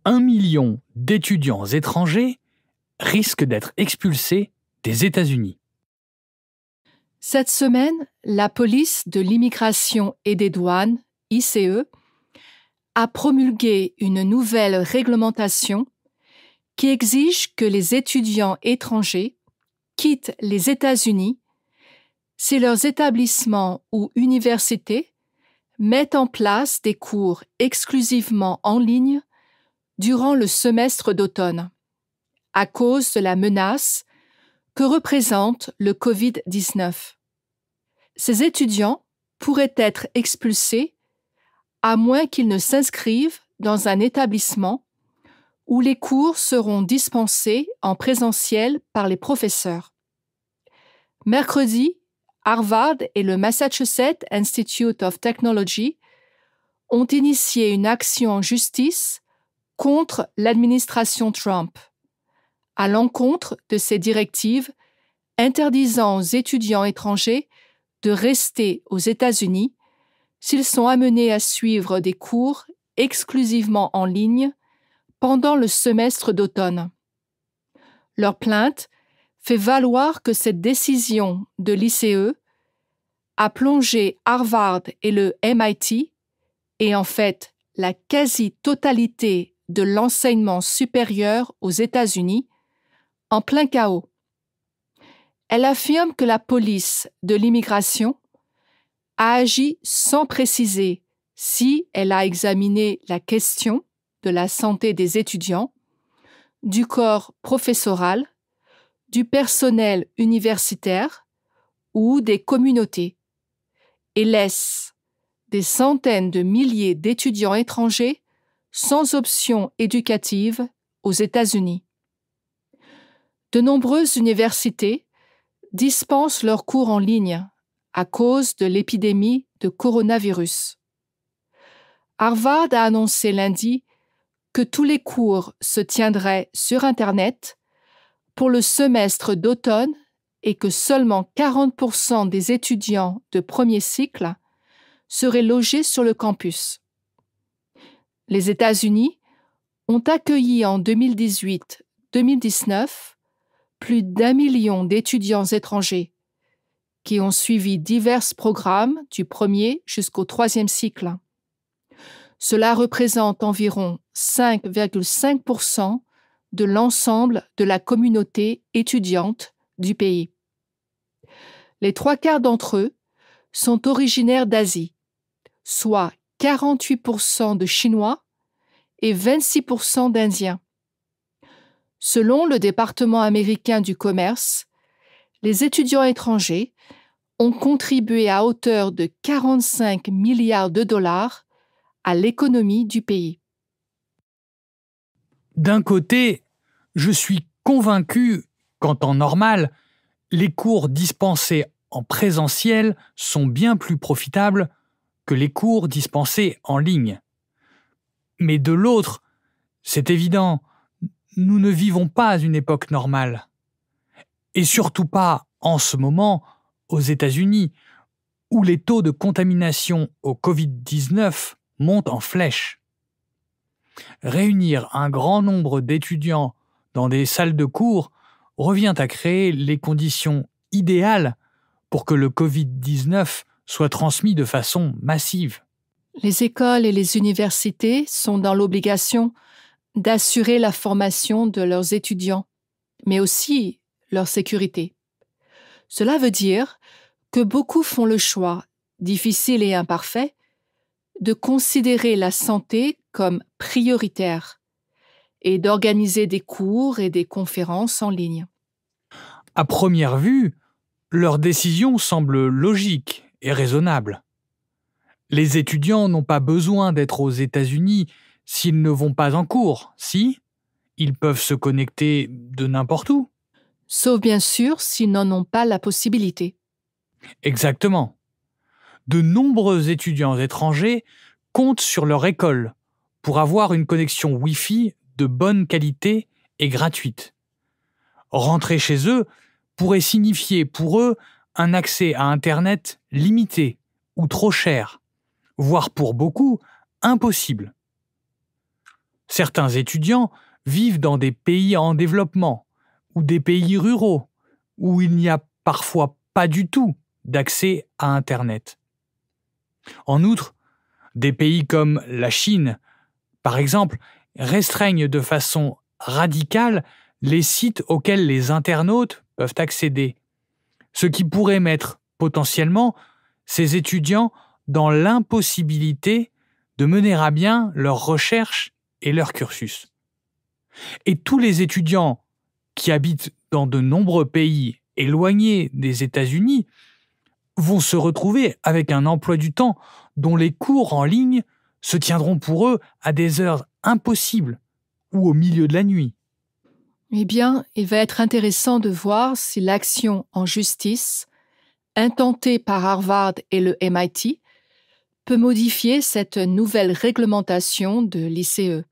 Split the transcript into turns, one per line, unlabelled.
1 million d'étudiants étrangers risquent d'être expulsés des États-Unis.
Cette semaine, la police de l'immigration et des douanes, ICE, a promulgué une nouvelle réglementation qui exige que les étudiants étrangers quittent les États-Unis si leurs établissements ou universités mettent en place des cours exclusivement en ligne durant le semestre d'automne, à cause de la menace que représente le COVID-19. Ces étudiants pourraient être expulsés à moins qu'ils ne s'inscrivent dans un établissement où les cours seront dispensés en présentiel par les professeurs. Mercredi, Harvard et le Massachusetts Institute of Technology ont initié une action en justice contre l'administration Trump, à l'encontre de ces directives interdisant aux étudiants étrangers de rester aux États-Unis s'ils sont amenés à suivre des cours exclusivement en ligne pendant le semestre d'automne. Leur plainte fait valoir que cette décision de l'ICE a plongé Harvard et le MIT, et en fait la quasi-totalité de l'enseignement supérieur aux États-Unis, en plein chaos. Elle affirme que la police de l'immigration a agi sans préciser si elle a examiné la question de la santé des étudiants, du corps professoral, du personnel universitaire ou des communautés, et laisse des centaines de milliers d'étudiants étrangers sans option éducative aux États-Unis. De nombreuses universités dispensent leurs cours en ligne à cause de l'épidémie de coronavirus. Harvard a annoncé lundi que tous les cours se tiendraient sur Internet pour le semestre d'automne et que seulement 40% des étudiants de premier cycle seraient logés sur le campus. Les États-Unis ont accueilli en 2018-2019 plus d'1 million d'étudiants étrangers qui ont suivi divers programmes du premier jusqu'au troisième cycle. Cela représente environ 5,5% de l'ensemble de la communauté étudiante du pays. Les 3/4 d'entre eux sont originaires d'Asie, soit 48% de Chinois et 26% d'Indiens. Selon le département américain du commerce, les étudiants étrangers ont contribué à hauteur de 45 milliards de dollars à l'économie du pays.
D'un côté, je suis convaincu qu'en temps normal, les cours dispensés en présentiel sont bien plus profitables que les cours dispensés en ligne. Mais de l'autre, c'est évident, nous ne vivons pas une époque normale. Et surtout pas en ce moment aux États-Unis, où les taux de contamination au Covid-19 montent en flèche. Réunir un grand nombre d'étudiants dans des salles de cours revient à créer les conditions idéales pour que le Covid-19 soit transmis de façon massive.
Les écoles et les universités sont dans l'obligation d'assurer la formation de leurs étudiants, mais aussi leur sécurité. Cela veut dire que beaucoup font le choix, difficile et imparfait, de considérer la santé comme prioritaire et d'organiser des cours et des conférences en ligne.
À première vue, leur décision semble logique et raisonnable. Les étudiants n'ont pas besoin d'être aux États-Unis s'ils ne vont pas en cours, si? Ils peuvent se connecter de n'importe où.
Sauf bien sûr s'ils n'en ont pas la possibilité.
Exactement. De nombreux étudiants étrangers comptent sur leur école pour avoir une connexion Wi-Fi de bonne qualité et gratuite. Rentrer chez eux pourrait signifier pour eux un accès à Internet limité ou trop cher, voire pour beaucoup impossible. Certains étudiants vivent dans des pays en développement ou des pays ruraux où il n'y a parfois pas du tout d'accès à Internet. En outre, des pays comme la Chine, par exemple, restreignent de façon radicale les sites auxquels les internautes peuvent accéder, ce qui pourrait mettre potentiellement ces étudiants dans l'impossibilité de mener à bien leurs recherches et leur cursus. Et tous les étudiants qui habitent dans de nombreux pays éloignés des États-Unis vont se retrouver avec un emploi du temps dont les cours en ligne se tiendront pour eux à des heures impossibles ou au milieu de la nuit.
Eh bien, il va être intéressant de voir si l'action en justice, intentée par Harvard et le MIT, peut modifier cette nouvelle réglementation de l'ICE.